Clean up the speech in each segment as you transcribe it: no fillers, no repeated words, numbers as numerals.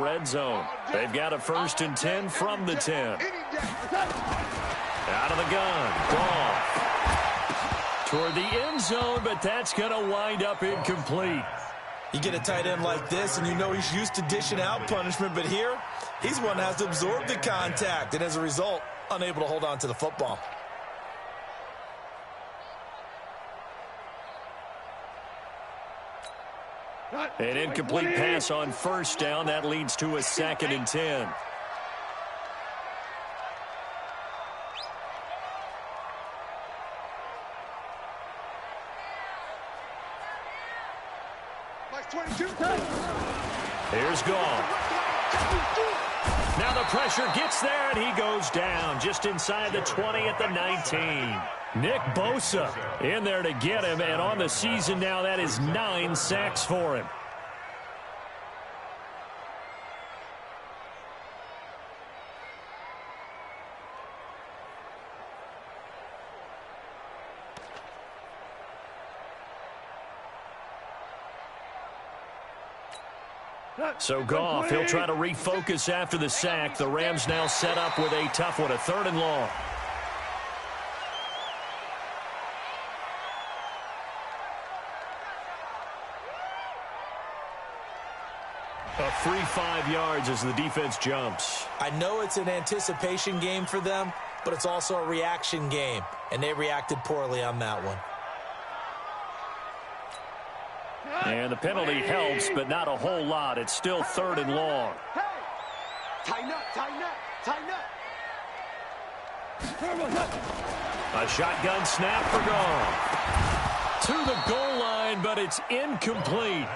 Red zone. They've got a 1st and 10 from the 10. Out of the gun. Goff. Toward the end zone, but that's going to wind up incomplete. You get a tight end like this, and you know he's used to dishing out punishment, but here, he's one that has to absorb the contact, and as a result, unable to hold on to the football. An incomplete pass on 1st down. That leads to a 2nd and 10. Here's Goff. Now the pressure gets there, and he goes down just inside the 20 at the 19. Nick Bosa in there to get him, and on the season now, that is 9 sacks for him. So Goff, he'll try to refocus after the sack. The Rams now set up with a tough one, a 3rd and long. A free 5 yards as the defense jumps. I know it's an anticipation game for them, but it's also a reaction game, and they reacted poorly on that one. And the penalty helps, but not a whole lot. It's still 3rd and long. Tighten up, tighten up, tighten up. A shotgun snap for Goff. To the goal line, but it's incomplete.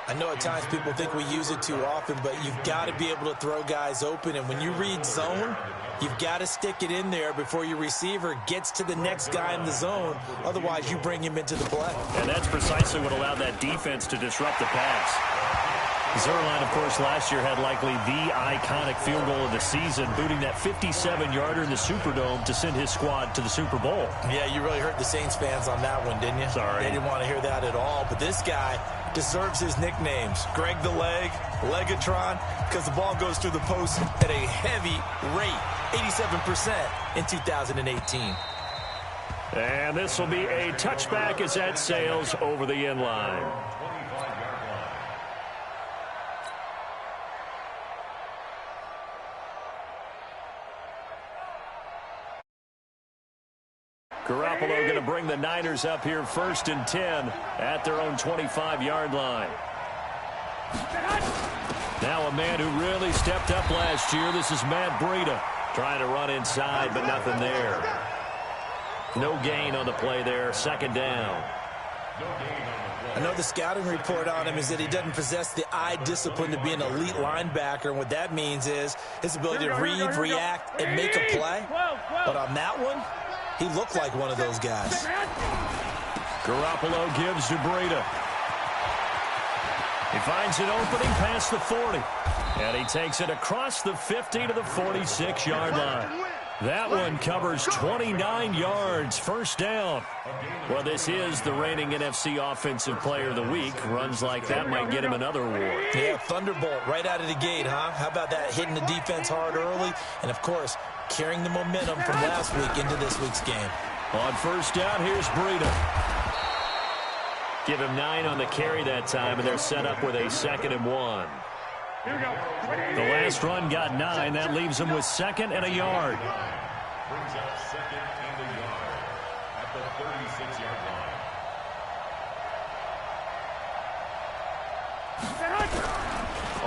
I know at times people think we use it too often, but you've got to be able to throw guys open. And when you read zone, you've got to stick it in there before your receiver gets to the next guy in the zone. Otherwise, you bring him into the play. And that's precisely what allowed that defense to disrupt the pass. Zerline, of course, last year had likely the iconic field goal of the season, booting that 57-yarder in the Superdome to send his squad to the Super Bowl. Yeah, you really hurt the Saints fans on that one, didn't you? Sorry. They didn't want to hear that at all. But this guy deserves his nicknames. Greg the Leg, Legatron, because the ball goes through the post at a heavy rate, 87% in 2018. And this will be a touchback as that sails over the end line. Garoppolo going to bring the Niners up here 1st and 10 at their own 25-yard line. Now a man who really stepped up last year. This is Matt Breida trying to run inside, but nothing there. No gain on the play there. 2nd down. I know the scouting report on him is that he doesn't possess the eye discipline to be an elite linebacker, and what that means is his ability to read, react, and make a play. But on that one, he looked like one of those guys. Garoppolo gives to Breida. He finds an opening past the 40. And he takes it across the 50 to the 46-yard line. That one covers 29 yards. 1st down. Well, this is the reigning NFC Offensive Player of the Week. Runs like that might get him another award. Yeah, Thunderbolt right out of the gate, huh? How about that, hitting the defense hard early? And, of course, carrying the momentum from last week into this week's game. On 1st down, here's Breida. Give him 9 on the carry that time, and they're set up with a 2nd and 1. The last run got 9. That leaves them with 2nd and a yard. Brings up 2nd and a yard at the 36-yard line.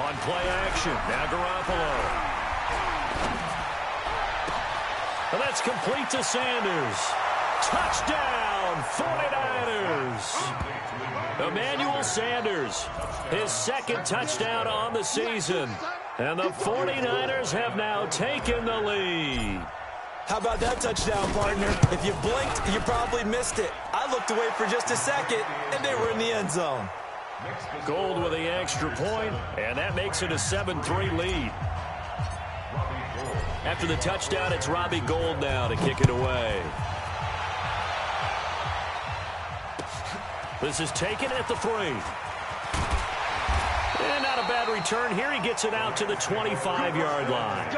On play action, now Garoppolo. And that's complete to Sanders. Touchdown, 49ers. Emmanuel Sanders, his 2nd touchdown on the season. And the 49ers have now taken the lead. How about that touchdown, partner? If you blinked, you probably missed it. I looked away for just a second, and they were in the end zone. Gold with the extra point, and that makes it a 7-3 lead. After the touchdown, it's Robbie Gould now to kick it away. This is taken at the 3. And out not a bad return here. He gets it out to the 25-yard line.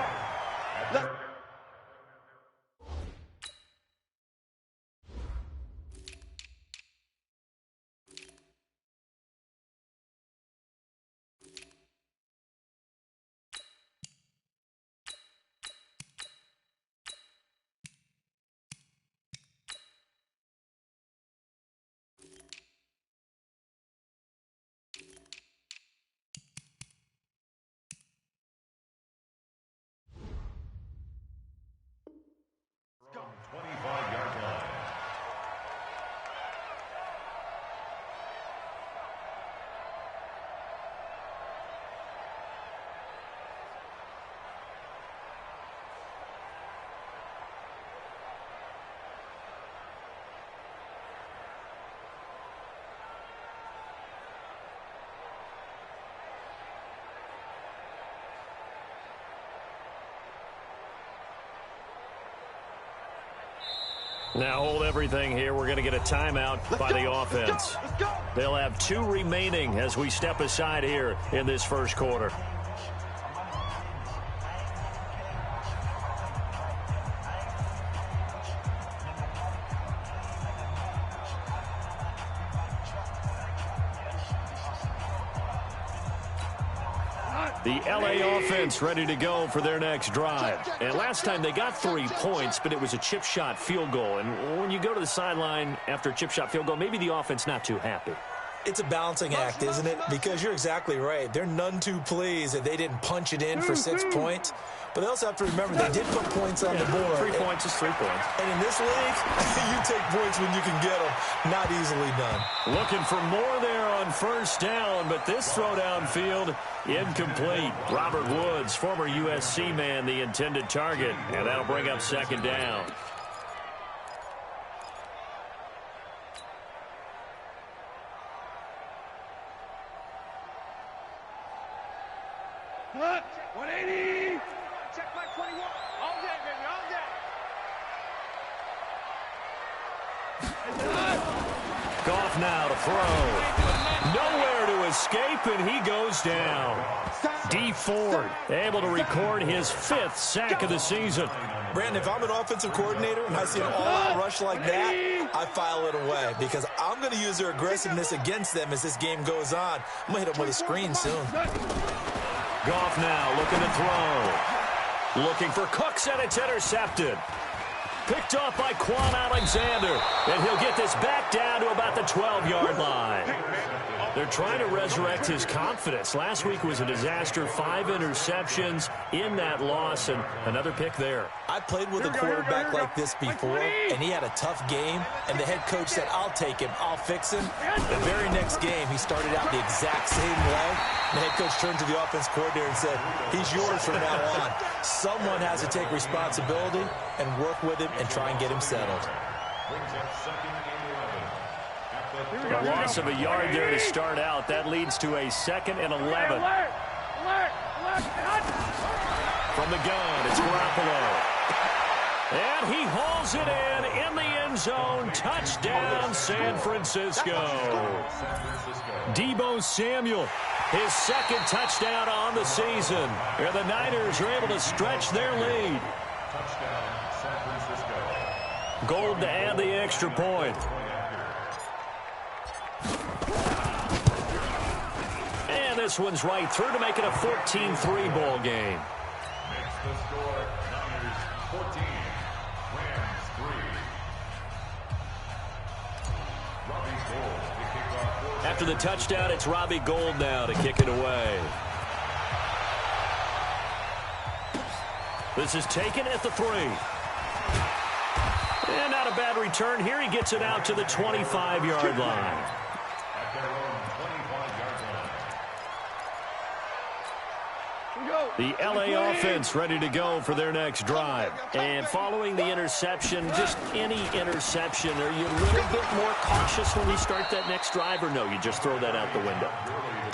Now hold everything here. We're going to get a timeout by the offense. They'll have 2 remaining as we step aside here in this first quarter. The LA offense ready to go for their next drive. And last time they got 3 points, but it was a chip shot field goal. And when you go to the sideline after a chip shot field goal, maybe the offense not too happy. It's a balancing act, isn't it? Because you're exactly right. They're none too pleased that they didn't punch it in for 6 points. But they also have to remember they did put points on the board. 3 points is 3 points. And in this league, you take points when you can get them. Not easily done. Looking for more there on first down, but this throw downfield incomplete. Robert Woods, former USC man, the intended target. And that'll bring up second down. Check 180. Check my 21. All day, baby, all day. Goff now to throw. Nowhere to escape, and he goes down. D. Ford able to record his 5th sack of the season. Brandon, if I'm an offensive coordinator and I see an all-out rush like that, I file it away because I'm going to use their aggressiveness against them as this game goes on. I'm going to hit them with a screen soon. Goff now looking to throw. Looking for Cooks, and it's intercepted. Picked off by Quan Alexander, and he'll get this back down to about the 12-yard line. They're trying to resurrect his confidence. Last week was a disaster. 5 interceptions in that loss, and another pick there. I played with a quarterback like this before, and he had a tough game, and the head coach said, I'll take him, I'll fix him. The very next game, he started out the exact same way. The head coach turned to the offense coordinator and said, he's yours from now on. Someone has to take responsibility and work with him and try and get him settled. A loss of a yard there to start out. That leads to a 2nd and 11. From the gun, it's Garoppolo. And he hauls it in the end zone. Touchdown, San Francisco. Deebo Samuel, his 2nd touchdown on the season. And the Niners are able to stretch their lead. Touchdown, San Francisco. Gold to add the extra point. And this one's right through to make it a 14-3 ball game. Makes the score Niners 14, Rams 3. Robbie Gould to kick off. After the touchdown, it's Robbie Gould now to kick it away. This is taken at the 3. And not a bad return here. He gets it out to the 25-yard line. At their own 25-yard line. The LA offense ready to go for their next drive. And following the interception, just any interception, are you a little bit more cautious when you start that next drive, or no, you just throw that out the window?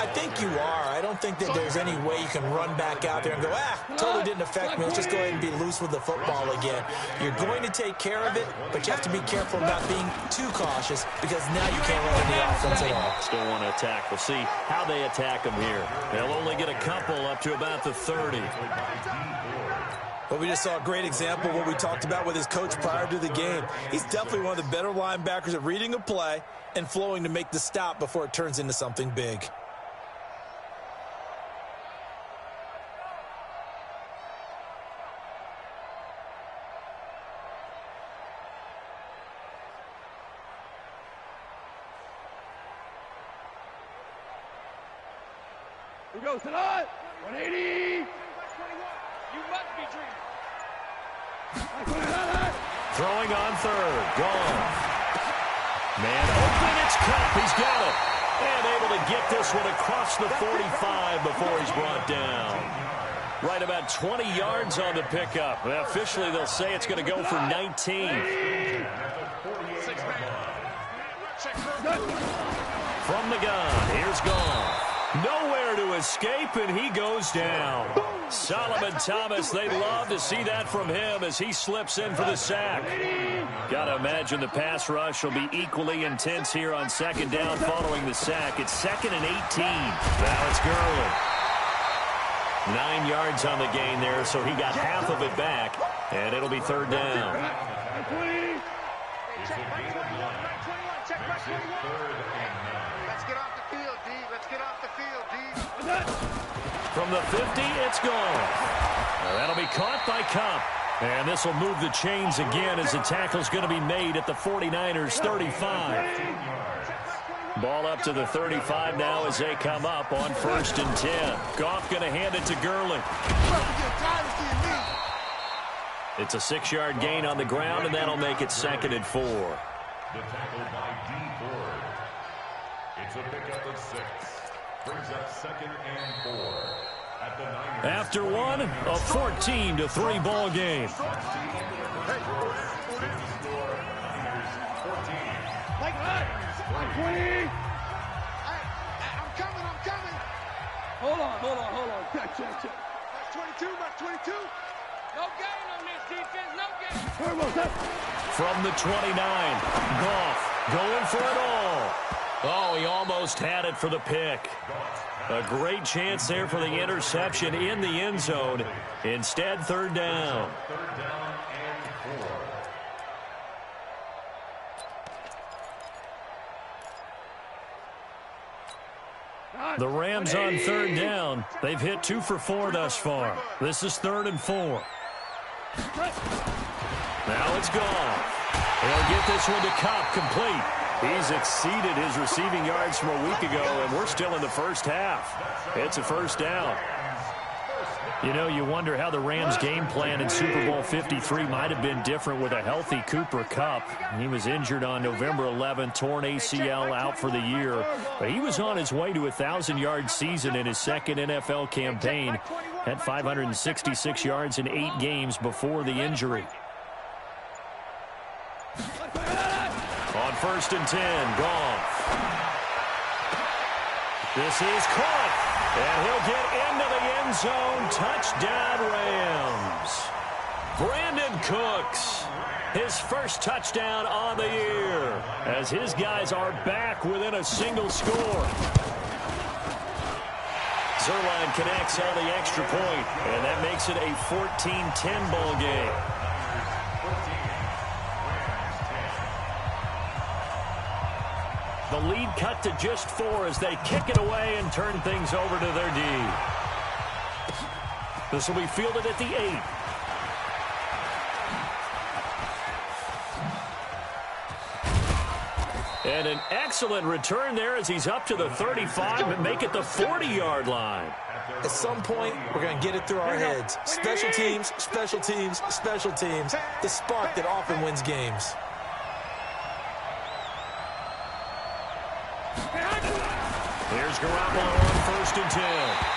I think you are. I don't think that there's any way you can run back out there and go, totally didn't affect me. Let's just go ahead and be loose with the football again. You're going to take care of it, but you have to be careful not being too cautious because now you can't run any offense at all. Still want to attack. We'll see how they attack him here. They'll only get a couple up to about the 30. Well, we just saw a great example of what we talked about with his coach prior to the game. He's definitely one of the better linebackers at reading a play and flowing to make the stop before it turns into something big. Here goes tonight. 180. You must be dreaming. Throwing on third. Gone. Man open. It's Cup. He's got it. And able to get this one across the 45 before he's brought down. Right about 20 yards on the pickup. Officially, they'll say it's going to go for 19. From the gun. Here's Gone. Nowhere to escape, and he goes down. Solomon Thomas, they love to see that from him as he slips in for the sack. Got to imagine the pass rush will be equally intense here on second down following the sack. It's 2nd and 18. Now it's Gurley. 9 yards on the gain there, so he got half of it back, and it'll be third down. Check back 21. Check back 21. Let's get off the field, D. Let's get off the field, D. From the 50, it's gone. That'll be caught by Cup. And this will move the chains again as the tackle's going to be made at the 49ers' 35. Ball up to the 35 now as they come up on 1st and 10. Goff going to hand it to Gurley. It's a 6-yard gain on the ground, and that'll make it 2nd and 4. The tackle by D. Ford. It's a pickup of 6. Brings up 2nd and 4. At the 9. After one, a 14-3 ball game. I'm coming. Hold on. Check. That's 22, that's 22. No gain on this defense, no gain. From the 29, Goff going for it all. Oh, he almost had it for the pick. A great chance there for the interception in the end zone. Instead, third down. Third down and 4. The Rams on third down. They've hit 2 for 4 thus far. This is 3rd and 4. Now it's gone. He'll get this one to Cup, complete. He's exceeded his receiving yards from a week ago, and we're still in the first half. It's a first down. You know, you wonder how the Rams' game plan in Super Bowl 53 might have been different with a healthy Cooper Kupp. He was injured on November 11th, torn ACL out for the year. But he was on his way to a 1,000-yard season in his second NFL campaign. Had 566 yards in 8 games before the injury. On 1st and 10, Goff. This is caught, and he'll get into the end zone. Touchdown, Rams. Brandon Cooks, his first touchdown on the year, as his guys are back within a single score. Zerline connects on the extra point, and that makes it a 14-10 ball game. The lead cut to just 4 as they kick it away and turn things over to their D. This will be fielded at the 8. And an excellent return there as he's up to the 35 and make it the 40-yard line. At some point, we're going to get it through our heads. Special teams, special teams, special teams. The spark that often wins games. Here's Garoppolo on 1st and 10.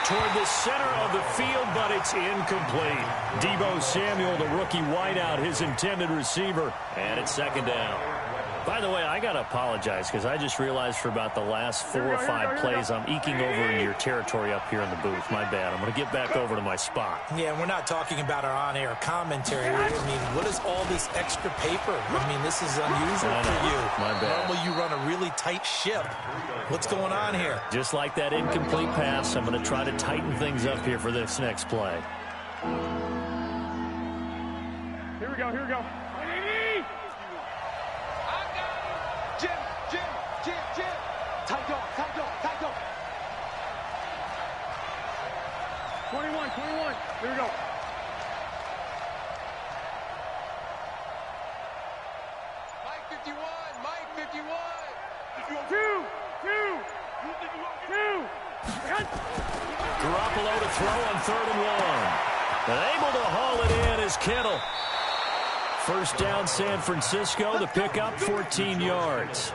Toward the center of the field, but it's incomplete. Deebo Samuel, the rookie wideout, his intended receiver. And it's 2nd down. By the way, I got to apologize because I just realized for about the last 4 or 5 plays I'm eking over in your territory up here in the booth. My bad. I'm going to get back over to my spot. Yeah, we're not talking about our on-air commentary. I mean, what is all this extra paper? I mean, this is unusual for you. My bad. Normally you run a really tight ship. What's going on here? Just like that incomplete pass, I'm going to try to tighten things up here for this next play. Here we go, here we go. Jim. Tight dog. 21. Here we go. Mike 51. 2. Garoppolo to throw on 3rd and 1. And able to haul it in is Kittle. First down, San Francisco. The pickup, 14 yards.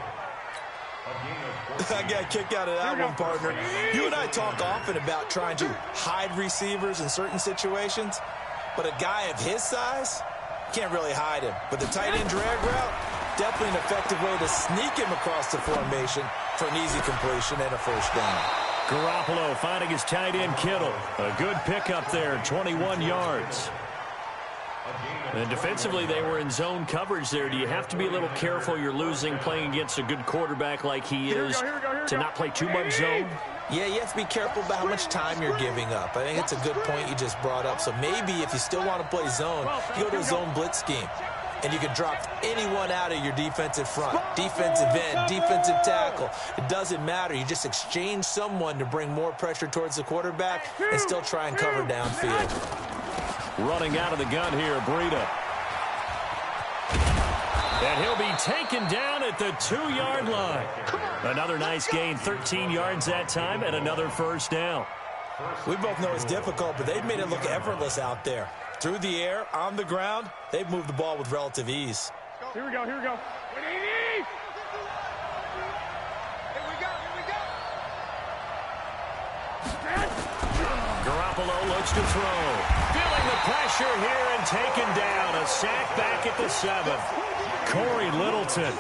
I got a kick out of that one, partner. You and I talk often about trying to hide receivers in certain situations, but a guy of his size can't really hide him. But the tight end drag route, definitely an effective way to sneak him across the formation for an easy completion and a first down. Garoppolo finding his tight end Kittle. A good pickup there, 21 yards. And defensively, they were in zone coverage there. Do you have to be a little careful you're losing playing against a good quarterback like he is to not play too much zone? Yeah, you have to be careful about how much time you're giving up. I think it's a good point you just brought up. So maybe if you still want to play zone, you go to a zone blitz scheme. And you can drop anyone out of your defensive front, defensive end, defensive tackle. It doesn't matter. You just exchange someone to bring more pressure towards the quarterback and still try and cover downfield. Running out of the gun here, Breida. And he'll be taken down at the 2-yard line. Another nice gain, 13 yards that time, and another first down. We both know it's difficult, but they've made it look effortless out there. Through the air, on the ground, they've moved the ball with relative ease. Here we go. Garoppolo looks to throw. Feeling the pressure here and taken down. A sack back at the 7. Corey Littleton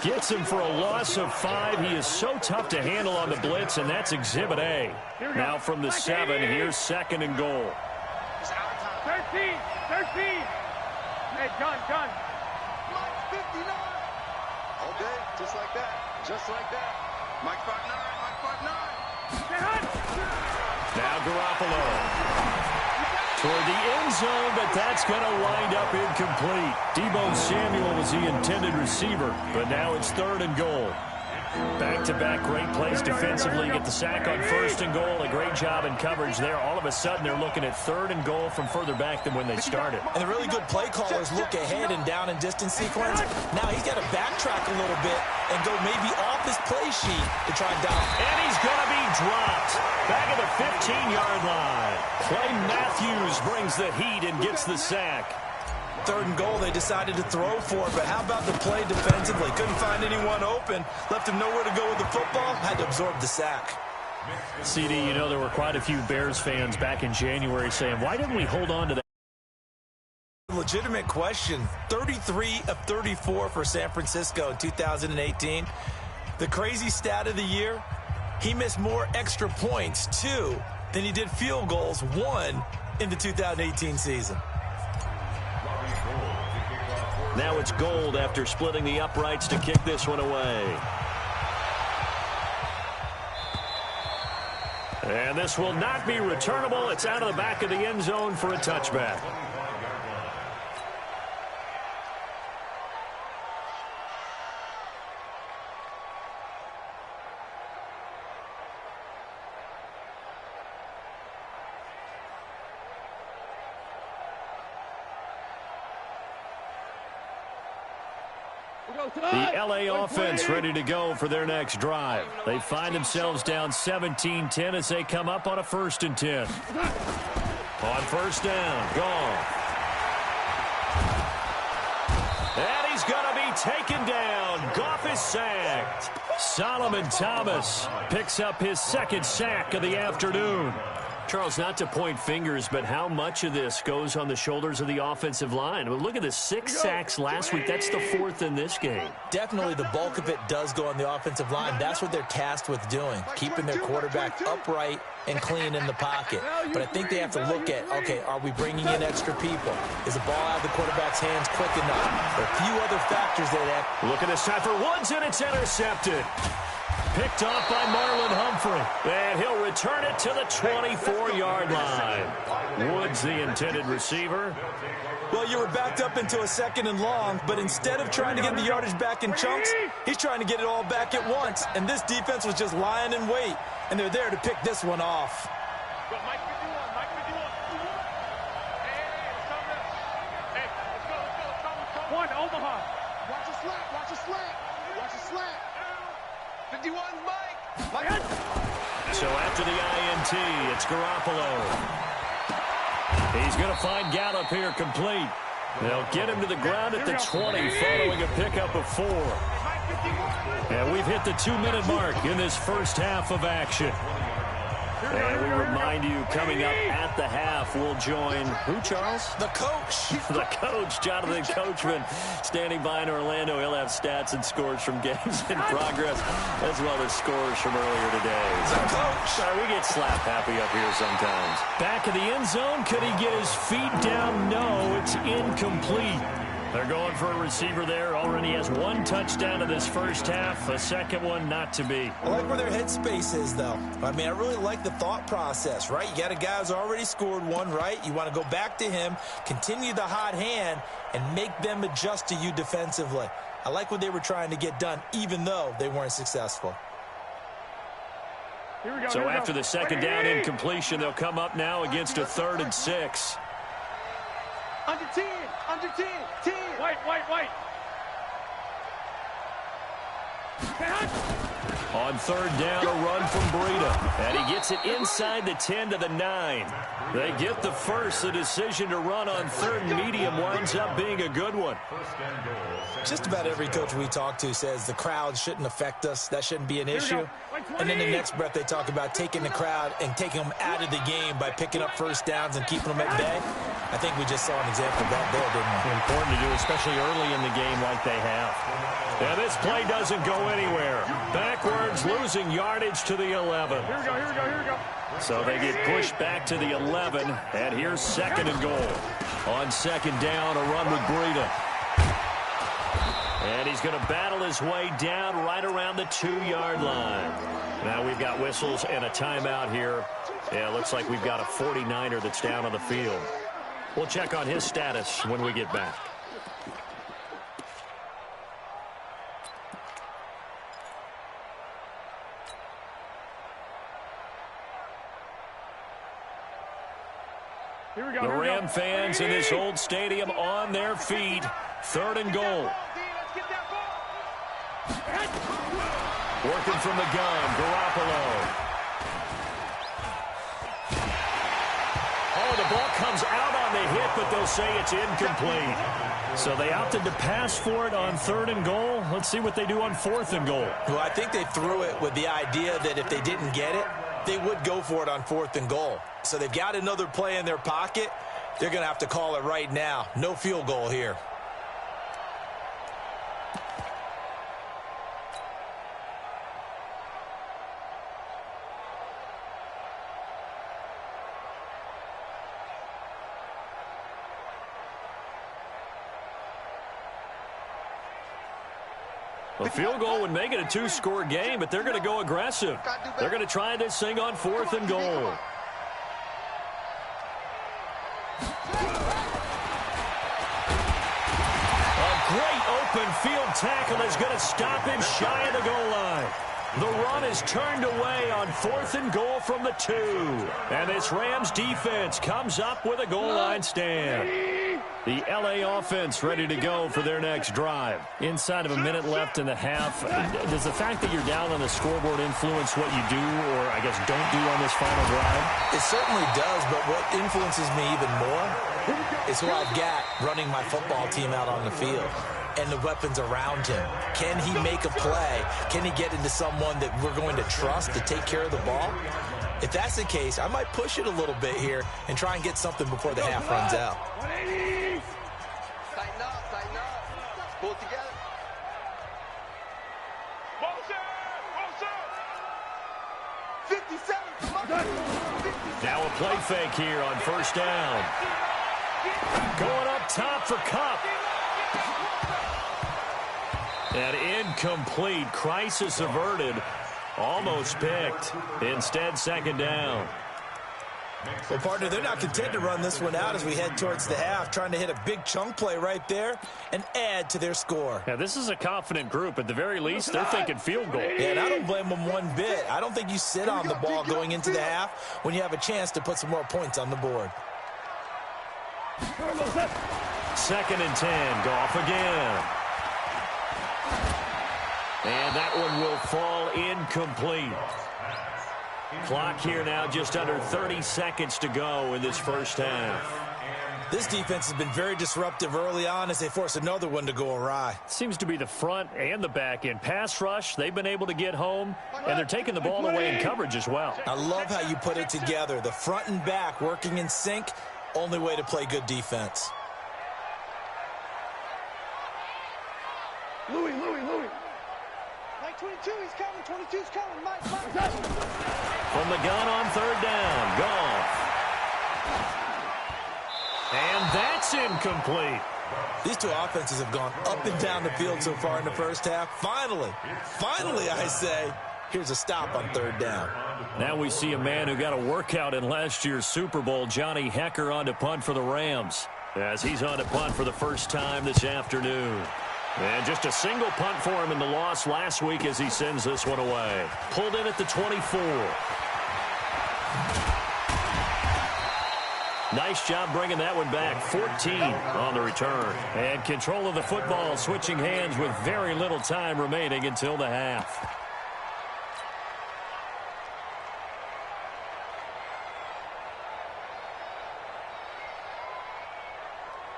gets him for a loss of 5. He is so tough to handle on the blitz, and that's Exhibit A. Now from the 7, here's 2nd and goal. 13. Hey, gun. Mike 59. Okay, just like that. Mike 59. Now Garoppolo toward the end zone, but that's going to wind up incomplete. Deebo Samuel was the intended receiver, but now it's 3rd and goal. Back-to-back great plays defensively. Get the sack on 1st and goal. A great job in coverage there. All of a sudden, they're looking at 3rd and goal from further back than when they started. And the really good play callers look ahead and down and distance sequence. Now he's got to backtrack a little bit and go maybe off his play sheet to try and down. And he's going to be dropped back at the 15-yard line. Clay Matthews brings the heat and gets the sack. 3rd and goal, they decided to throw for it, but how about the play defensively? Couldn't find anyone open, left him nowhere to go with the football, had to absorb the sack. CD, you know there were quite a few Bears fans back in January saying, why didn't we hold on to that? Legitimate question. 33 of 34 for San Francisco in 2018. The crazy stat of the year, he missed more extra points, 2, than he did field goals, 1, in the 2018 season. Now it's Gold after splitting the uprights to kick this one away. And this will not be returnable. It's out of the back of the end zone for a touchback. The L.A. offense ready to go for their next drive. They find themselves down 17-10 as they come up on a 1st and 10. On 1st down, Goff. And he's going to be taken down. Goff is sacked. Solomon Thomas picks up his 2nd sack of the afternoon. Charles, not to point fingers, but how much of this goes on the shoulders of the offensive line? Well, look at the 6 sacks last week. That's the 4th in this game. Definitely the bulk of it does go on the offensive line. That's what they're tasked with doing, keeping their quarterback upright and clean in the pocket. But I think they have to look at, okay, are we bringing in extra people? Is the ball out of the quarterback's hands quick enough? There are a few other factors that have. Look at this time for Woods, and it's intercepted. Picked off by Marlon Humphrey. And he'll return it to the 24-yard line. Woods, the intended receiver. Well, you were backed up into a 2nd and long, but instead of trying to get the yardage back in chunks, he's trying to get it all back at once. And this defense was just lying in wait, and they're there to pick this one off. One, Omaha. Watch a slant, watch a slant. Watch a slant. 51, Mike. So after the INT, it's Garoppolo. He's going to find Gallup here complete. They'll get him to the ground at the 20 following a pickup of 4. And we've hit the 2-minute mark in this first half of action. And we remind you, coming up at the half, we'll join who, Charles? The coach. The coach, Jonathan Coachman, standing by in Orlando. He'll have stats and scores from games in progress, as well as scores from earlier today. The coach. Sorry, we get slap happy up here sometimes. Back in the end zone. Could he get his feet down? No, it's incomplete. They're going for a receiver there. Already has 1 touchdown in this first half. A second one not to be. I like where their headspace is, though. I mean, I really like the thought process, right? You got a guy who's already scored 1, right? You want to go back to him, continue the hot hand, and make them adjust to you defensively. I like what they were trying to get done, even though they weren't successful. So after the second down incompletion, they'll come up now against a 3rd and 6. Under 10, under 10, 10. White. On 3rd down, a run from Breida. And he gets it inside the 10 to the 9. They get the first. The decision to run on 3rd and medium winds up being a good one. Just about every coach we talk to says the crowd shouldn't affect us. That shouldn't be an issue. And then the next breath they talk about taking the crowd and taking them out of the game by picking up first downs and keeping them at bay. I think we just saw an example of that there, didn't we? Important to do, especially early in the game like they have. And this play doesn't go anywhere. Backwards, losing yardage to the 11. Here we go. So they get pushed back to the 11, and here's 2nd and goal. On 2nd down, a run with Breida. And he's going to battle his way down right around the 2-yard line. Now we've got whistles and a timeout here. Yeah, it looks like we've got a 49er that's down on the field. We'll check on his status when we get back. Here we go. The Ram fans in this old stadium on their feet. 3rd and goal. Working from the gun, Garoppolo. Oh, the ball comes out on the hit, but they'll say it's incomplete. So they opted to pass for it on 3rd and goal. Let's see what they do on 4th and goal. Well, I think they threw it with the idea that if they didn't get it, they would go for it on 4th and goal. So they've got another play in their pocket. They're going to have to call it right now. No field goal here. A field goal would make it a 2-score game, but they're going to go aggressive. They're going to try this thing on 4th and goal. Great open field tackle is going to stop him shy of the goal line. The run is turned away on 4th and goal from the 2. And this Rams defense comes up with a goal line stand. The LA offense ready to go for their next drive. Inside of a minute left in the half, does the fact that you're down on the scoreboard influence what you do or, I guess, don't do on this final drive? It certainly does, but what influences me even more is who I've got running my football team out on the field and the weapons around him. Can he make a play? Can he get into someone that we're going to trust to take care of the ball? If that's the case, I might push it a little bit here and try and get something before the half runs out. 180. Tighten up, tighten up. Pull it together. Now a play fake here on first down. Going up top for Kupp. An incomplete. Crisis averted. Almost picked. Instead, second down. Well, partner, they're not content to run this one out as we head towards the half, trying to hit a big chunk play right there and add to their score. Yeah, this is a confident group. At the very least, they're thinking field goal. Yeah, and I don't blame them one bit. I don't think you sit on the ball going into the half when you have a chance to put some more points on the board. 2nd and 10. Goff again. And that one will fall incomplete. Clock here now, just under 30 seconds to go in this first half. This defense has been very disruptive early on as they force another one to go awry. Seems to be the front and the back end. Pass rush, they've been able to get home, and they're taking the ball away in coverage as well. I love how you put it together. The front and back working in sync, only way to play good defense. Louis. Mike 22, he's coming. 22's coming. Mike. From the gun on third down. Goff. And that's incomplete. These two offenses have gone up and down the field so far in the first half. Finally, I say, here's a stop on third down. Now we see a man who got a workout in last year's Super Bowl, Johnny Hekker, on to punt for the Rams, as he's on to punt for the first time this afternoon. And just a single punt for him in the loss last week as he sends this one away. Pulled in at the 24. Nice job bringing that one back. 14 on the return. And control of the football, switching hands with very little time remaining until the half.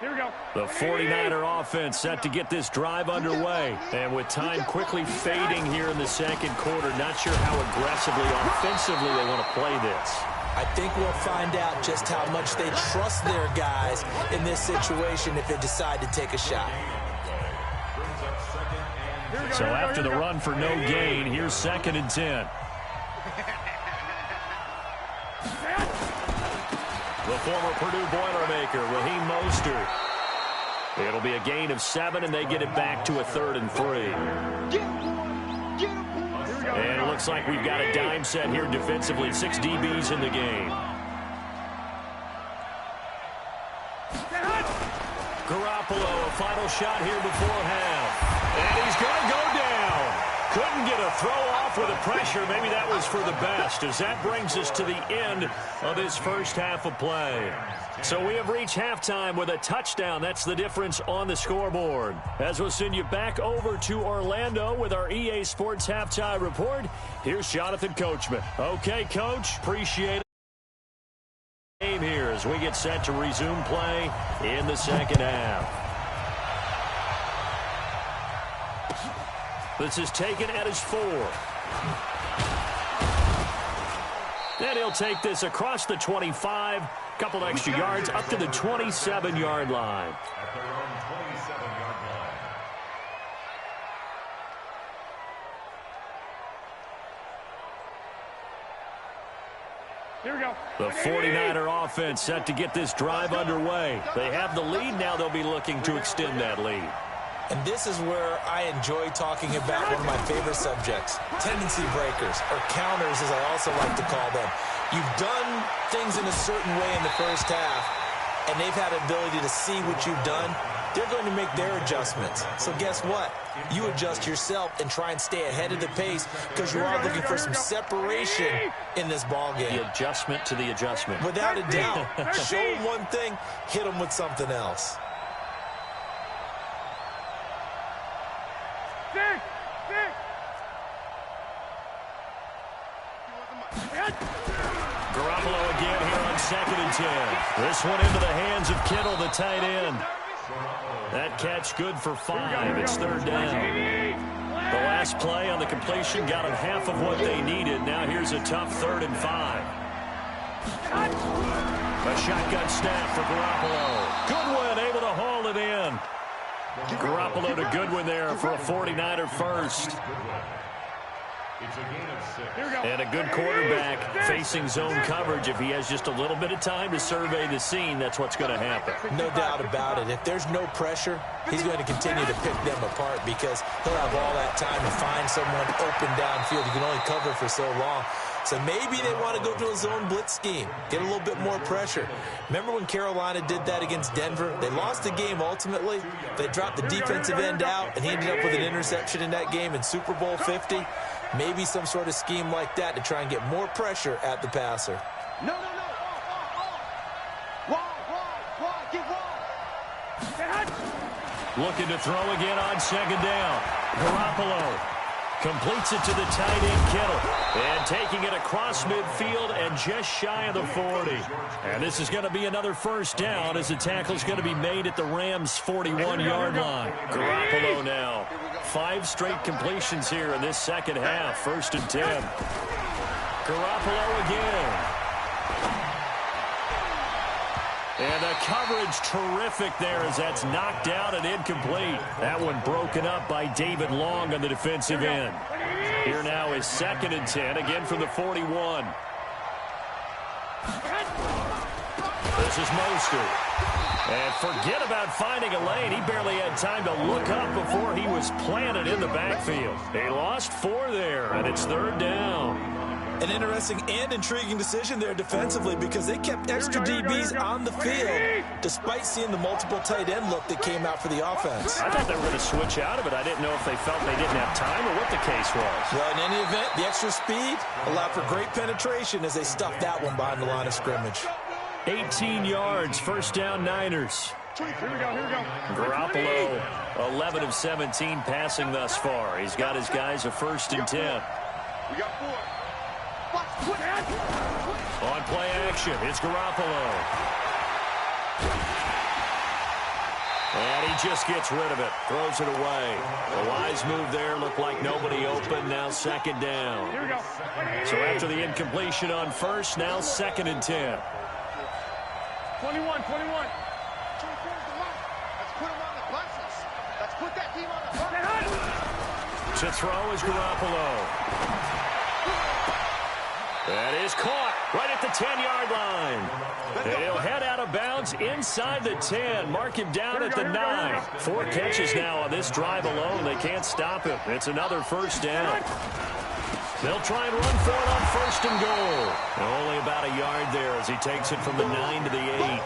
Here we go. The 49er offense set to get this drive underway. And with time quickly fading here in the second quarter, not sure how aggressively, offensively they want to play this. I think we'll find out just how much they trust their guys in this situation if they decide to take a shot. So after the run for no gain, here's 2nd and 10. The former Purdue Boilermaker, Raheem Mostert. It'll be a gain of 7, and they get it back to a 3rd and 3. And it looks like we've got a dime set here defensively. 6 DBs in the game. Garoppolo, a final shot here before half. And he's going to go down. Couldn't get a throw off with the pressure. Maybe that was for the best, as that brings us to the end of this first half of play. So we have reached halftime with a touchdown. That's the difference on the scoreboard. As we'll send you back over to Orlando with our EA Sports Halftime Report, here's Jonathan Coachman. Okay, Coach, appreciate it. Game here as we get set to resume play in the second half. This is taken at his 4. And he'll take this across the 25. Couple extra yards up to the 27-yard line. At their own 27-yard line. Here we go. The 49er offense set to get this drive underway. They have the lead. Now they'll be looking to extend that lead. And this is where I enjoy talking about one of my favorite subjects, tendency breakers, or counters as I also like to call them. You've done things in a certain way in the first half, and they've had the ability to see what you've done. They're going to make their adjustments. So guess what? You adjust yourself and try and stay ahead of the pace because you are looking for some separation in this ball game. The adjustment to the adjustment. Without a doubt. Show them one thing, hit them with something else. Garoppolo again here on 2nd and 10. This one into the hands of Kittle, the tight end. That catch good for 5. It's 3rd down. The last last play on the completion got them half of what they needed. Now here's a tough 3rd and 5. A shotgun snap for Garoppolo. Goodwin able to haul it in. Garoppolo to Goodwin there for a 49er first. And a good quarterback facing zone coverage. If he has just a little bit of time to survey the scene, that's what's going to happen. No doubt about it. If there's no pressure, he's going to continue to pick them apart because he'll have all that time to find someone open downfield. You can only cover for so long. So maybe they want to go to a zone blitz scheme, get a little bit more pressure. Remember when Carolina did that against Denver? They lost the game ultimately. They dropped the defensive end out, and he ended up with an interception in that game in Super Bowl 50. Maybe some sort of scheme like that to try and get more pressure at the passer. No. Wide. Get wide. Looking to throw again on 2nd down. Garoppolo completes it to the tight end, Kittle. And taking it across midfield and just shy of the 40. And this is going to be another first down as the tackle's going to be made at the Rams' 41-yard line. Garoppolo now. 5 straight completions here in this second half. 1st and 10. Garoppolo again. And the coverage terrific there as that's knocked out and incomplete. That one broken up by David Long on the defensive end. Here now is 2nd and 10, again from the 41. This is Mostert. And forget about finding a lane. He barely had time to look up before he was planted in the backfield. They lost 4 there, and it's 3rd down. An interesting and intriguing decision there defensively because they kept extra DBs on the field despite seeing the multiple tight end look that came out for the offense. I thought they were going to switch out of it. I didn't know if they felt they didn't have time or what the case was. Well, in any event, the extra speed allowed for great penetration as they stuffed that one behind the line of scrimmage. 18 yards, 1st down Niners. Here we go. Garoppolo, 11 of 17 passing thus far. He's got his guys a 1st and 10. We got 4. On play action, it's Garoppolo. And he just gets rid of it, throws it away. The wise move there, looked like nobody open, now 2nd down. Here we go. So after the incompletion on 1st, now 2nd and 10. 21. Let's put him on the buses. Let's put that team on the buses. To throw is Garoppolo. That is caught right at the 10-yard line. And he'll head out of bounds inside the 10. Mark him down at the 9. 4 catches now on this drive alone. They can't stop him. It's another 1st down. They'll try and run for it on 1st and goal. Only about a yard there as he takes it from the 9 to the 8.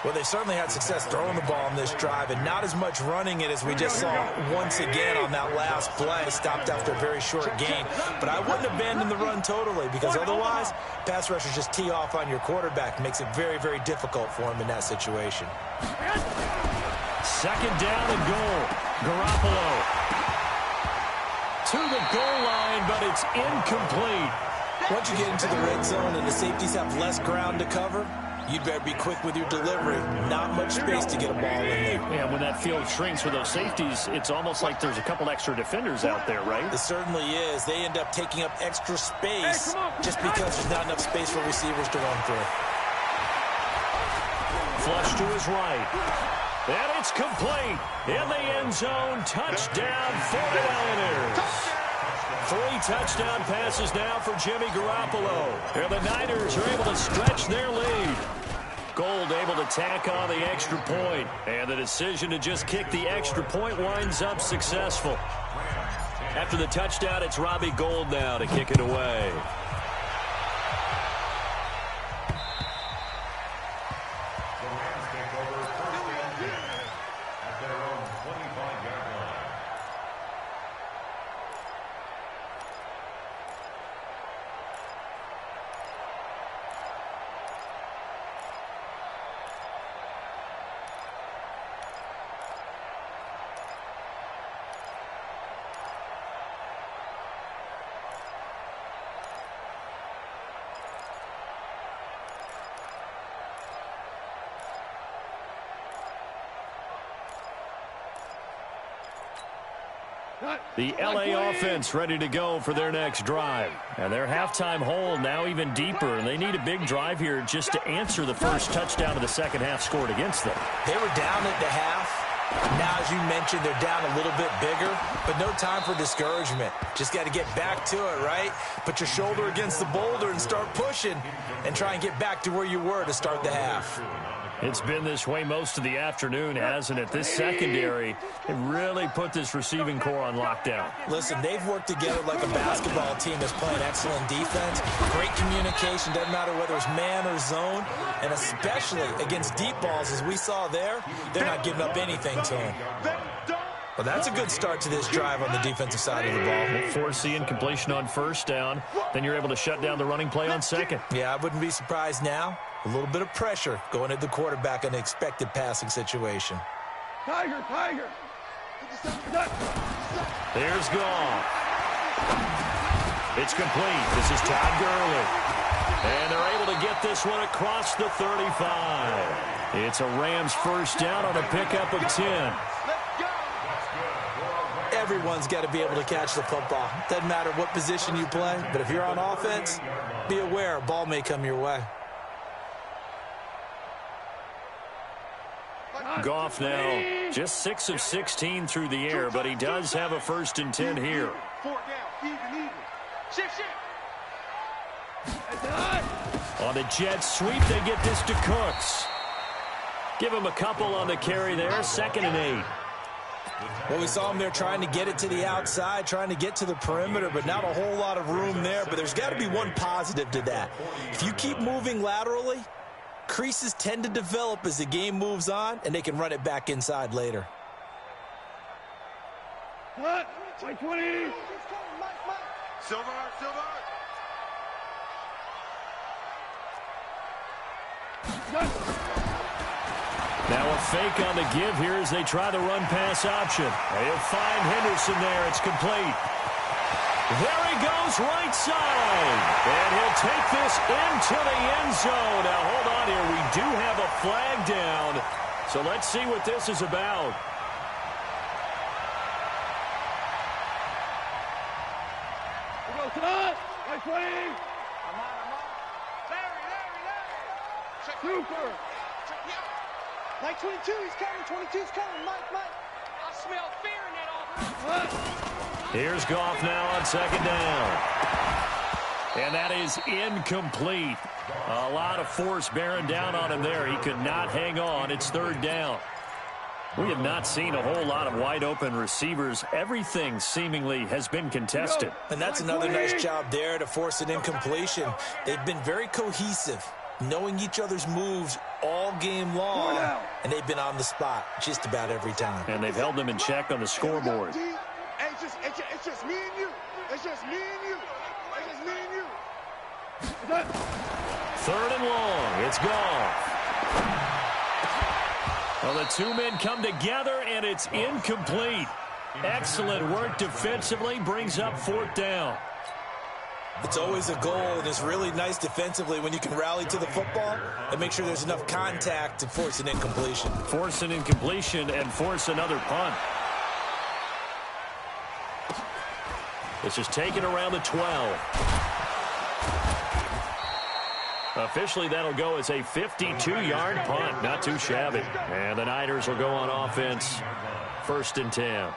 Well, they certainly had success throwing the ball on this drive and not as much running it as we just saw once again on that last play. Stopped after a very short gain. But I wouldn't abandon the run totally because otherwise pass rushers just tee off on your quarterback. Makes it very, very difficult for him in that situation. 2nd down and goal. Garoppolo to the goal line, but it's incomplete. Once you get into the red zone and the safeties have less ground to cover, you'd better be quick with your delivery. Not much space to get a ball in there. Yeah, when that field shrinks for those safeties, it's almost like there's a couple extra defenders out there, right? It certainly is. They end up taking up extra space just because there's not enough space for receivers to run through. Flush to his right. And it's complete. In the end zone, touchdown 49ers. 3 touchdown passes now for Jimmy Garoppolo. And the Niners are able to stretch their lead. Gold able to tack on the extra point. And the decision to just kick the extra point winds up successful. After the touchdown, it's Robbie Gould now to kick it away. The LA offense ready to go for their next drive. And their halftime hole now even deeper, and they need a big drive here just to answer the first touchdown of the second half scored against them. They were down at the half. Now, as you mentioned, they're down a little bit bigger, but no time for discouragement. Just got to get back to it, right? Put your shoulder against the boulder and start pushing and try and get back to where you were to start the half. It's been this way most of the afternoon, hasn't it? This secondary, it really put this receiving core on lockdown. Listen, they've worked together like a basketball team that's playing excellent defense. Great communication, doesn't matter whether it's man or zone, and especially against deep balls, as we saw there, they're not giving up anything to them. Well, that's a good start to this drive on the defensive side of the ball. Force the incompletion on first down. Then you're able to shut down the running play on second. Yeah, I wouldn't be surprised now. A little bit of pressure going at the quarterback in an expected passing situation. Tiger. There's Goff. It's complete. This is Todd Gurley. And they're able to get this one across the 35. It's a Rams first down on a pickup of 10. Everyone's got to be able to catch the football. Doesn't matter what position you play, but if you're on offense, be aware a ball may come your way. Goff now just 6 of 16 through the air, but he does have a 1st and 10 here. 4 down, even. Shift. On the jet sweep, they get this to Cooks. Give him a couple on the carry there, 2nd and 8. Well, we saw him there trying to get it to the outside, trying to get to the perimeter, but not a whole lot of room there. But there's got to be one positive to that. If you keep moving laterally, creases tend to develop as the game moves on, and they can run it back inside later. What? 20. Silver. Now a fake on the give here as they try the run-pass option. They'll find Henderson there. It's complete. There he goes, right side. And he'll take this into the end zone. Now, hold on here. We do have a flag down. So let's see what this is about. We go tonight. 20. I'm on. Larry. Super. Mike 22, he's coming. 22's coming. Mike. I smell fear in that offense. Here's Goff now on 2nd down. And that is incomplete. A lot of force bearing down on him there. He could not hang on. It's 3rd down. We have not seen a whole lot of wide-open receivers. Everything seemingly has been contested. And that's another nice job there to force an incompletion. They've been very cohesive, knowing each other's moves all game long, and they've been on the spot just about every time. And they've held them in check on the scoreboard. It's just me and you. It's just me and you. 3rd and long. It's Goff. Well, the two men come together, and it's incomplete. Excellent work defensively. Brings up 4th down. It's always a goal, and it's really nice defensively when you can rally to the football and make sure there's enough contact to force an incompletion. Force an incompletion and force another punt. This is taken around the 12. Officially, that'll go as a 52-yard punt. Not too shabby. And the Niners will go on offense. 1st and 10.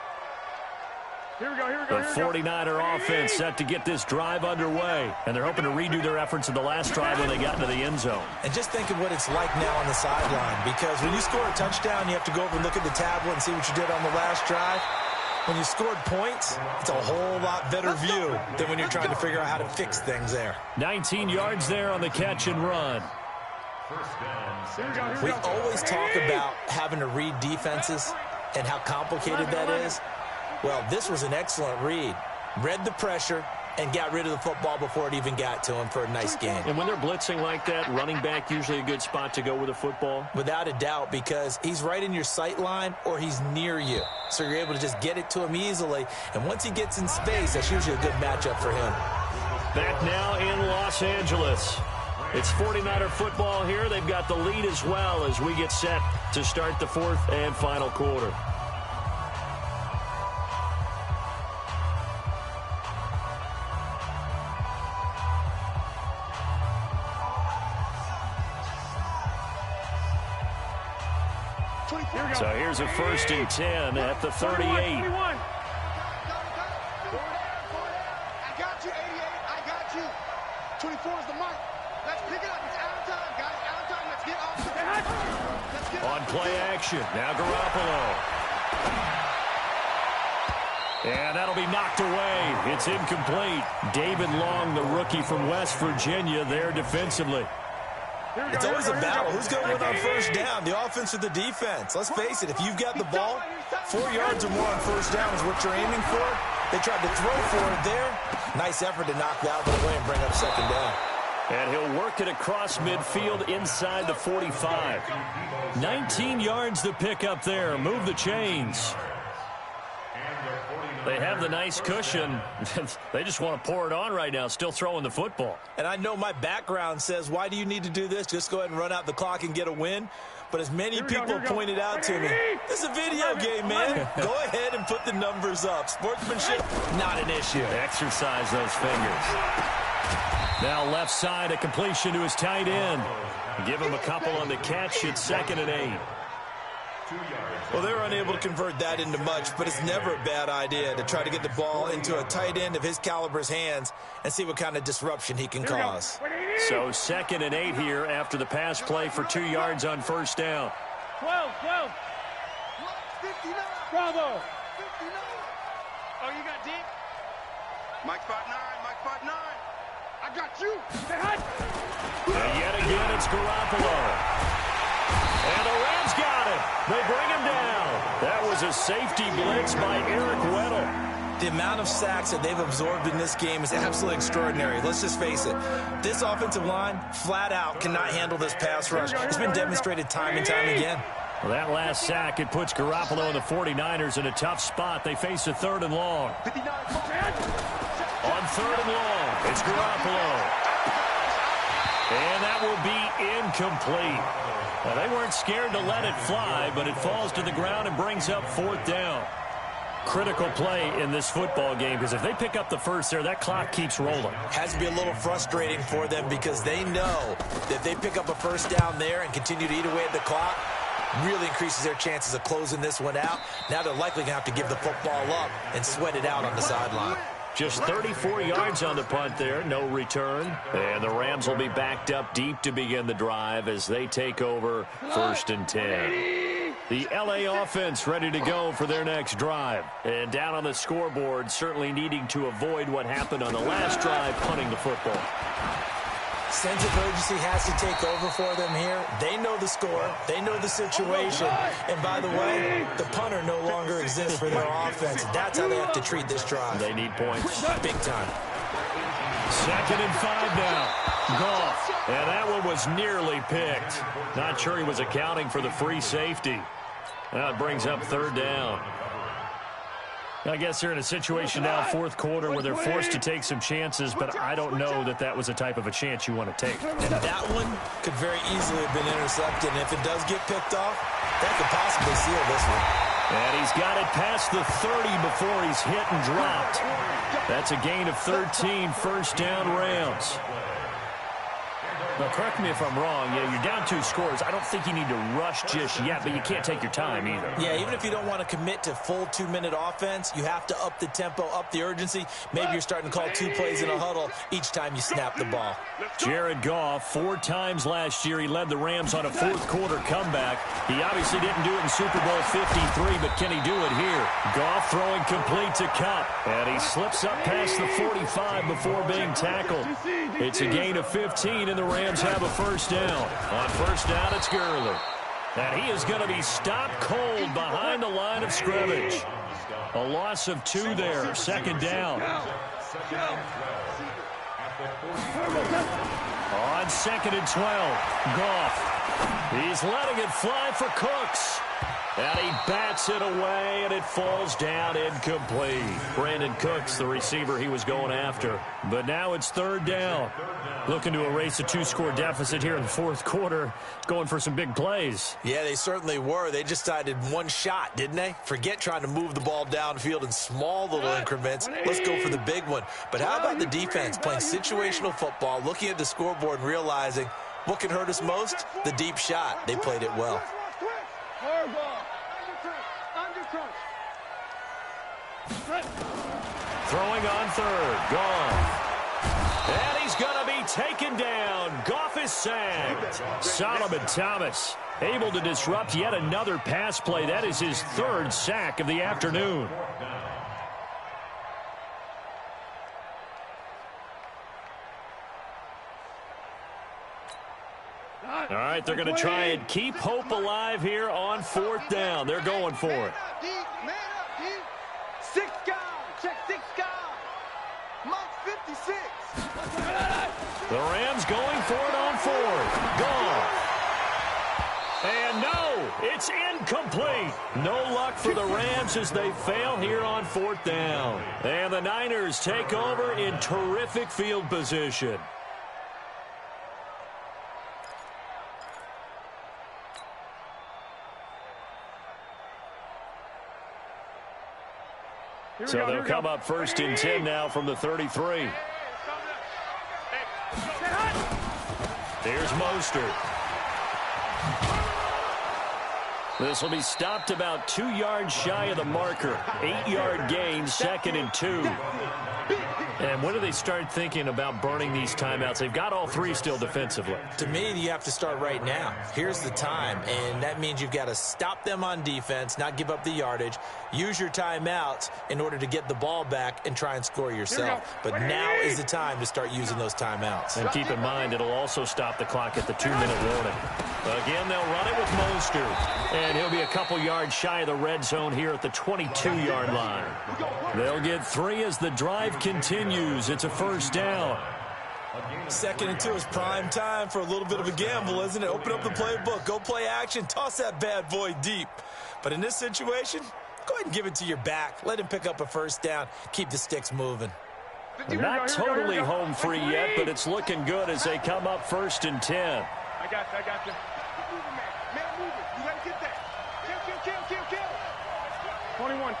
Here we go. The 49er offense set to get this drive underway. And they're hoping to redo their efforts in the last drive when they got into the end zone. And just think of what it's like now on the sideline. Because when you score a touchdown, you have to go over and look at the tablet and see what you did on the last drive. When you scored points, it's a whole lot better view than when you're trying to figure out how to fix things there. 19 yards there on the catch and run. We always talk about having to read defenses and how complicated that is. Well, this was an excellent read. Read the pressure and got rid of the football before it even got to him for a nice game. And when they're blitzing like that, running back usually a good spot to go with the football? Without a doubt, because he's right in your sight line or he's near you. So you're able to just get it to him easily. And once he gets in space, that's usually a good matchup for him. Back now in Los Angeles. It's 49er football here. They've got the lead as well as we get set to start the 4th and final quarter. So here's a 1st and 10 at the 38. I got you, 88. I got you. 24 is the mark. Let's pick it up. It's out of time, guys. Out of time. Let's get off the Let's get On play action. Now Garoppolo. And that'll be knocked away. It's incomplete. David Long, the rookie from West Virginia, there defensively. It's always a battle. Who's going to win on 1st down, the offense or the defense? Let's face it, if you've got the ball, 4 yards or more on 1st down is what you're aiming for. They tried to throw for it there. Nice effort to knock that one away and bring up 2nd down. And he'll work it across midfield inside the 45. 19 yards to pick up there. Move the chains. They have the nice cushion. They just want to pour it on right now, still throwing the football. And I know my background says, why do you need to do this? Just go ahead and run out the clock and get a win. But as many people pointed out to me, this is a video game, man. Go ahead and put the numbers up. Sportsmanship, not an issue. Exercise those fingers. Now left side, a completion to his tight end. Give him a couple on the catch. It's 2nd and 8. Well, they were unable to convert that into much, but it's never a bad idea to try to get the ball into a tight end of his caliber's hands and see what kind of disruption he can cause. So 2nd and 8 here after the pass play for 2 yards on 1st down. 12. Bravo. 59. Oh, you got deep? Mike spot 9. I got you. And yet again, it's Garoppolo. And the Rams got him. They bring him down. That was a safety blitz by Eric Weddle. The amount of sacks that they've absorbed in this game is absolutely extraordinary. Let's just face it. This offensive line, flat out, cannot handle this pass rush. It's been demonstrated time and time again. Well, that last sack, it puts Garoppolo and the 49ers in a tough spot. They face a 3rd and long. On 3rd and long, it's Garoppolo. And that will be incomplete. Well, they weren't scared to let it fly, but it falls to the ground and brings up 4th down. Critical play in this football game, because if they pick up the first there, that clock keeps rolling. Has to be a little frustrating for them because they know that if they pick up a 1st down there and continue to eat away at the clock, really increases their chances of closing this one out. Now they're likely going to have to give the football up and sweat it out on the sideline. Just 34 yards on the punt there, no return. And the Rams will be backed up deep to begin the drive as they take over 1st and 10. The LA offense ready to go for their next drive. And down on the scoreboard, certainly needing to avoid what happened on the last drive, punting the football. Sense of urgency has to take over for them here. They know the score. They know the situation. And by the way, the punter no longer exists for their offense. That's how they have to treat this drive. They need points. Big time. 2nd and 5 now. Goff. And that one was nearly picked. Not sure he was accounting for the free safety. Now it brings up 3rd down. I guess they're in a situation now, 4th quarter, where they're forced to take some chances, but I don't know that that was a type of a chance you want to take. And that one could very easily have been intercepted, and if it does get picked off, that could possibly seal this one. And he's got it past the 30 before he's hit and dropped. That's a gain of 13, 1st down Rams. Now, correct me if I'm wrong. Yeah, you're down 2 scores. I don't think you need to rush just yet, but you can't take your time either. Yeah, even if you don't want to commit to full 2-minute offense, you have to up the tempo, up the urgency. Maybe you're starting to call 2 plays in a huddle each time you snap the ball. Jared Goff, 4 times last year, he led the Rams on a 4th quarter comeback. He obviously didn't do it in Super Bowl 53, but can he do it here? Goff throwing complete to Kupp, and he slips up past the 45 before being tackled. It's a gain of 15, and the Rams have a 1st down. On 1st down, it's Gurley. And he is going to be stopped cold behind the line of scrimmage. A loss of 2 there, 2nd down. On 2nd and 12, Goff. He's letting it fly for Cooks. And he bats it away, and it falls down incomplete. Brandon Cooks, the receiver he was going after. But now it's 3rd down. Looking to erase a 2-score deficit here in the 4th quarter. Going for some big plays. Yeah, they certainly were. They just decided one shot, didn't they? Forget trying to move the ball downfield in small little increments. Let's go for the big one. But how about the defense playing situational football, looking at the scoreboard and realizing what can hurt us most? The deep shot. They played it well. Throwing on third. Goff. And he's going to be taken down. Goff is sacked. Solomon Thomas able to disrupt yet another pass play. That is his third sack of the afternoon. All right, they're going to try and keep hope alive here on fourth down. They're going for it. Man up, D. 6 guys. Check 6 guys. Mike 56. The Rams going for it on fourth. Gone. And no, it's incomplete. No luck for the Rams as they fail here on fourth down. And the Niners take over in terrific field position. So they'll come up first and 10 now from the 33. Here's Mostert. This will be stopped about 2 yards shy of the marker. 8-yard gain, 2nd and 2. And when do they start thinking about burning these timeouts? They've got all 3 still defensively. To me, you have to start right now. Here's the time, and that means you've got to stop them on defense, not give up the yardage, use your timeouts in order to get the ball back and try and score yourself. But now is the time to start using those timeouts. And keep in mind, it'll also stop the clock at the 2-minute warning. Again, they'll run it with Mostert. And he'll be a couple yards shy of the red zone here at the 22-yard line. They'll get 3 as the drive continues. It's a first down. 2nd and 2 is prime time for a little bit of a gamble, isn't it? Open up the playbook, go play action, toss that bad boy deep. But in this situation, go ahead and give it to your back. Let him pick up a first down. Keep the sticks moving. Not totally home free yet, but it's looking good as they come up first and 10. I got you. Man, move it. You got to get that. Kill. 21.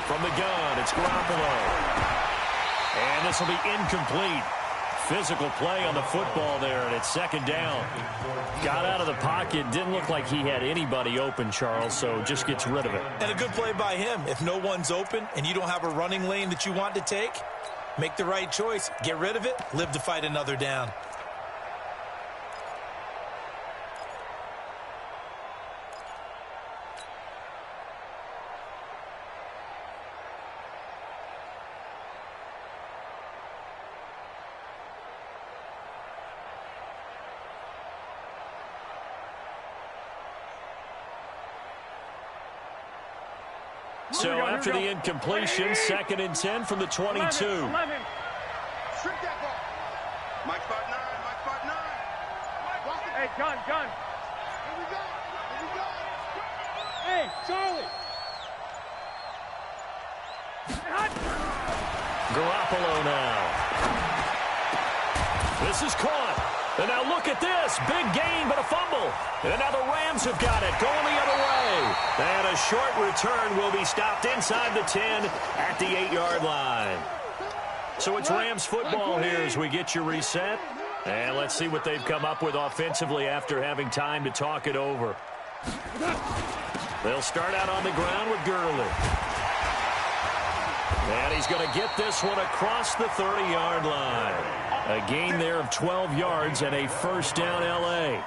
From the gun, it's Garoppolo. And this will be incomplete. Physical play on the football there, and it's 2nd down. Got out of the pocket. Didn't look like he had anybody open, Charles, so just gets rid of it. And a good play by him. If no one's open and you don't have a running lane that you want to take, make the right choice. Get rid of it. Live to fight another down. So after the incompletion, 2nd and 10 from the 22. 11. Shrink that ball. Mike spot 9. Hey, gun. Here we go. Hey, Charlie. Garoppolo now. This is caught. And now look at this. Big gain, but a fumble. And now the Rams have got it. Going the other way. And a short return will be stopped inside the 10 at the 8-yard line. So it's Rams football here as we get you reset. And let's see what they've come up with offensively after having time to talk it over. They'll start out on the ground with Gurley. And he's going to get this one across the 30-yard line. A gain there of 12 yards and a first down L.A.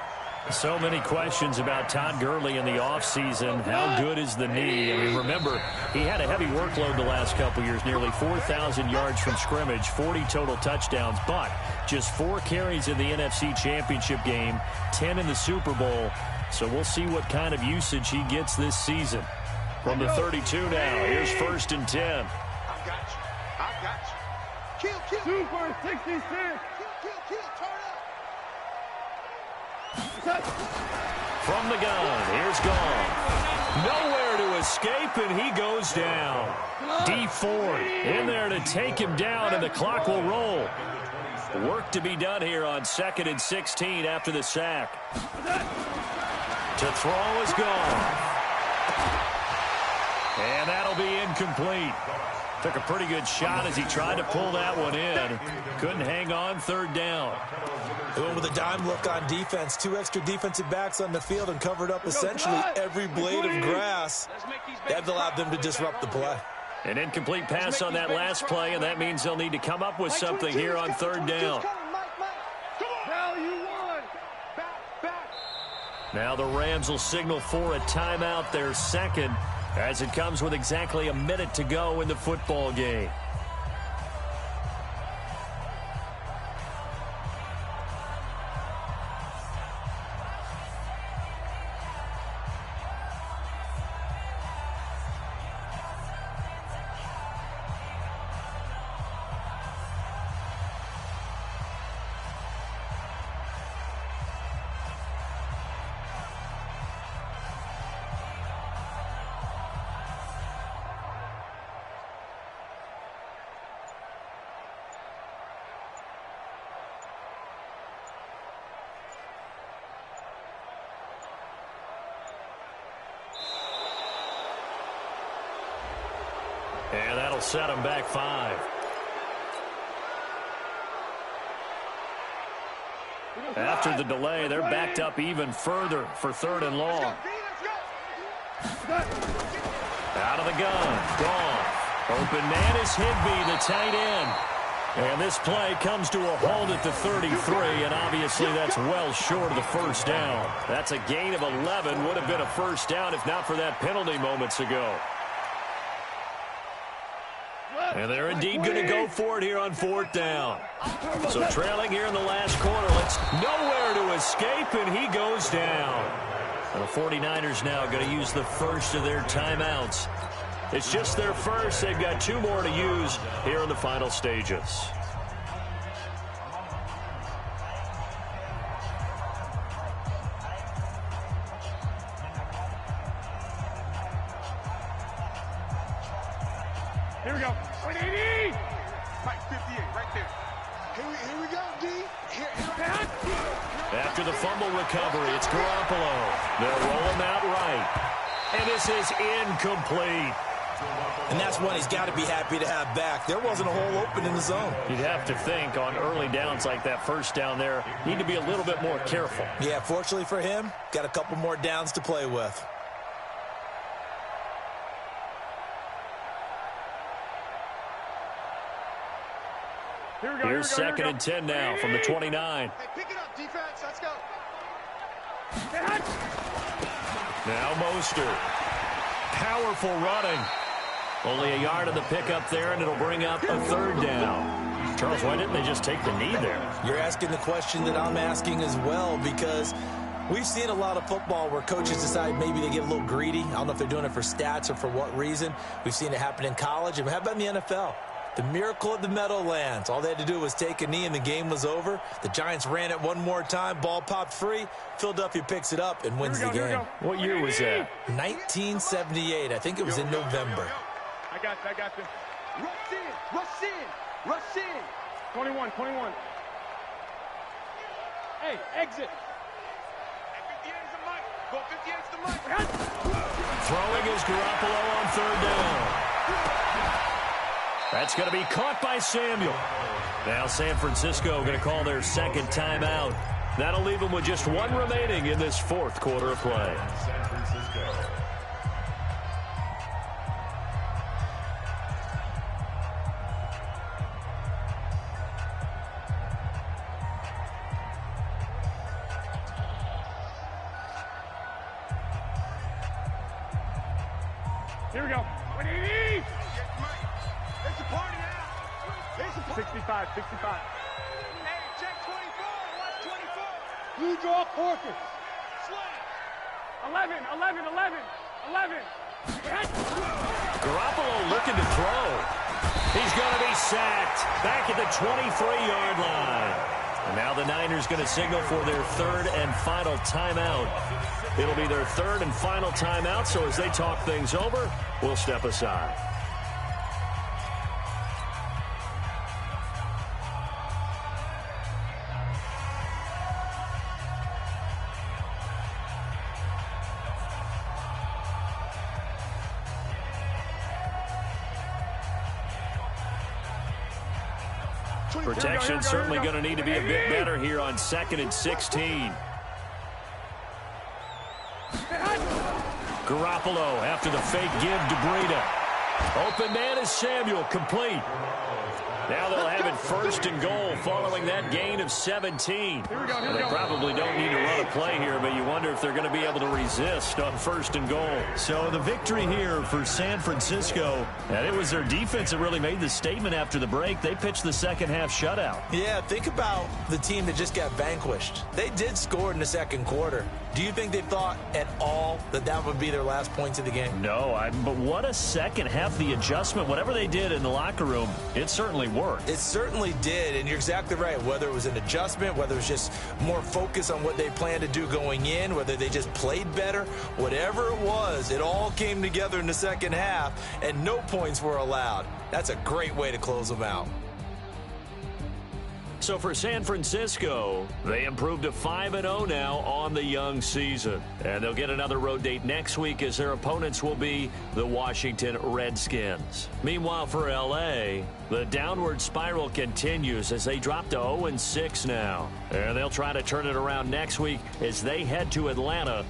So many questions about Todd Gurley in the offseason. How good is the knee? I mean, remember, he had a heavy workload the last couple years, nearly 4,000 yards from scrimmage, 40 total touchdowns, but just 4 carries in the NFC Championship game, 10 in the Super Bowl. So we'll see what kind of usage he gets this season. From the 32 now, here's 1st and 10. I got you. Kill. Super 66. Kill. Turn up. From the gun, here's Gone. Nowhere to escape, and he goes down. D Ford in there to take him down, and the clock will roll. Work to be done here on 2nd and 16 after the sack. To throw is Gone. And that'll be incomplete. Took a pretty good shot as he tried to pull that one in. Couldn't hang on third down. They went with a dime look on defense. 2 extra defensive backs on the field and covered up essentially every blade of grass. That allowed them to disrupt the play. An incomplete pass on that last play, and that means they'll need to come up with something here on third down. Now the Rams will signal for a timeout, their second, as it comes with exactly a minute to go in the football game. And that'll set them back 5. After the delay, they're backed up even further for 3rd and long. Out of the gun. Goff. Open man is Higbee, the tight end. And this play comes to a halt at the 33, and obviously that's well short of the first down. That's a gain of 11. Would have been a first down if not for that penalty moments ago. And they're indeed going to go for it here on 4th down. So trailing here in the last quarter. It's nowhere to escape, and he goes down. And the 49ers now going to use the first of their timeouts. It's just their first. They've got 2 more to use here in the final stages. Here we go. 180. Mike, 58, right there. Here we go, D. After the fumble recovery, it's Garoppolo. They'll roll him out right. And this is incomplete. And that's one he's got to be happy to have back. There wasn't a hole open in the zone. You'd have to think on early downs like that first down there, need to be a little bit more careful. Yeah, fortunately for him, got a couple more downs to play with. Here's 2nd and 10 now from the 29. Hey, pick it up, defense. Let's go. Now Mostert. Powerful running. Only a yard of the pickup there, and it'll bring up a 3rd down. Charles, why didn't they just take the knee there? You're asking the question that I'm asking as well, because we've seen a lot of football where coaches decide maybe they get a little greedy. I don't know if they're doing it for stats or for what reason. We've seen it happen in college. And how about in the NFL? The miracle of the Meadowlands. All they had to do was take a knee and the game was over. The Giants ran it one more time. Ball popped free. Philadelphia picks it up and wins the game. What year was that? 1978. I think it was in November. I got this. Rush in. 21. Hey, exit. 58 is the mic. Go 58 is the mic. Throwing is Garoppolo on 3rd down. That's going to be caught by Samuel. Now San Francisco going to call their 2nd timeout. That'll leave them with just 1 remaining in this 4th quarter of play. San Francisco. Here we go. 180. It's a party now. It's a 65. Hey, check 24. Watch 24. Blue draw forfeit. Slap. 11. Garoppolo looking to throw. He's going to be sacked back at the 23-yard line. And now the Niners going to signal for their 3rd and final timeout. It'll be their 3rd and final timeout, so as they talk things over, we'll step aside. Protection certainly going to need to be a bit better here on 2nd and 16. Garoppolo after the fake give to Breida. Open man is Samuel, complete. Now they'll have it 1st and goal following that gain of 17. They probably don't need to run a play here, but you wonder if they're going to be able to resist on 1st and goal. So the victory here for San Francisco. And it was their defense that really made the statement after the break. They pitched the second half shutout. Yeah, think about the team that just got vanquished. They did score in the 2nd quarter. Do you think they thought at all that that would be their last points of the game? No, but what a second half. The adjustment, whatever they did in the locker room, it certainly worked. It certainly did, and you're exactly right. Whether it was an adjustment, whether it was just more focus on what they planned to do going in, whether they just played better, whatever it was, it all came together in the second half, and no points were allowed. That's a great way to close them out. So for San Francisco, they improved to 5-0 now on the young season. And they'll get another road date next week as their opponents will be the Washington Redskins. Meanwhile for L.A., the downward spiral continues as they drop to 0-6 now. And they'll try to turn it around next week as they head to Atlanta.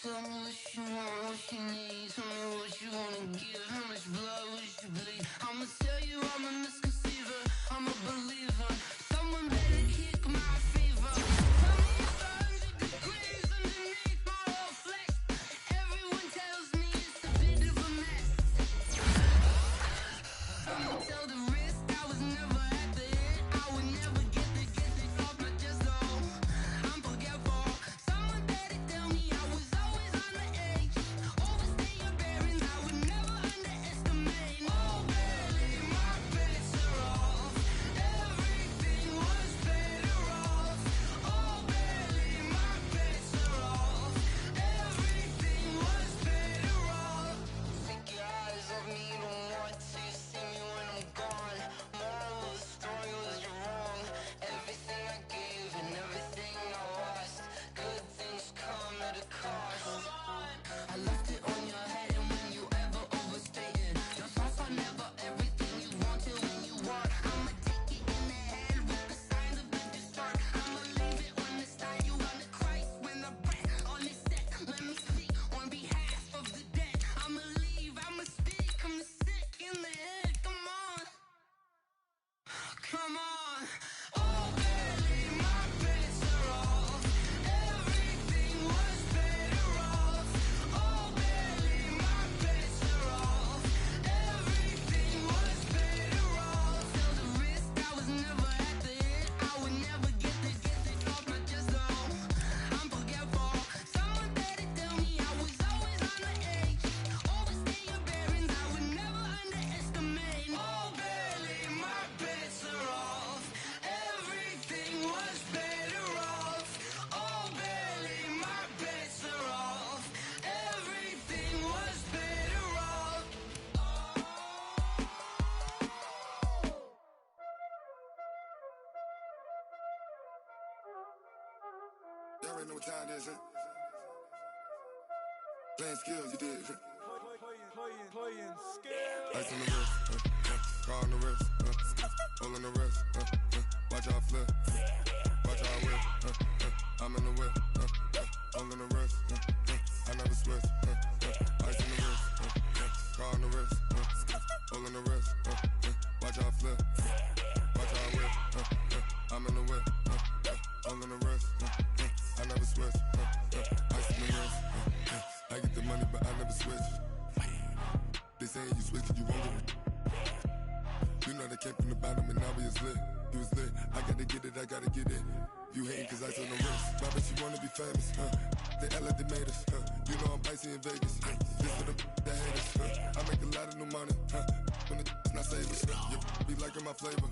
Tell me what you want, what you need. Tell me what you wanna give. How much blood would you bleed? I'ma tell you I'm a misconceiver. I'm a believer. Someone better kick my fever. Tell me it's 100 degrees underneath my whole flesh. Everyone tells me it's a bit of a mess. I'ma tell the risk I was never at the end. I would never get it off my chest. Oh, I'm forgetful. Someone better tell me I was always on the edge. already know what time it is, huh? Playing skills, you did. Playing skills. Ice on the wrist, car on the wrist, hole in the wrist, watch out flip, watch out whip, I'm in the whip, hole in the wrist, I never switch, ice on the wrist, car on the wrist, hole in the wrist, watch out flip, watch out whip, I'm in the whip, hole in the wrist, I never switch, ice on the wrist, I get the money but I never switch. They saying you switch, you won't get it. You know they came from the bottom and now we is lit. You was lit, I gotta get it, I gotta get it. You hating cause I on the wrist. My bitch, you wanna be famous, They Ella, they made us, You know I'm icy in Vegas, This for the that hate us, I make a lot of new money, When the not saving, You be liking my flavor,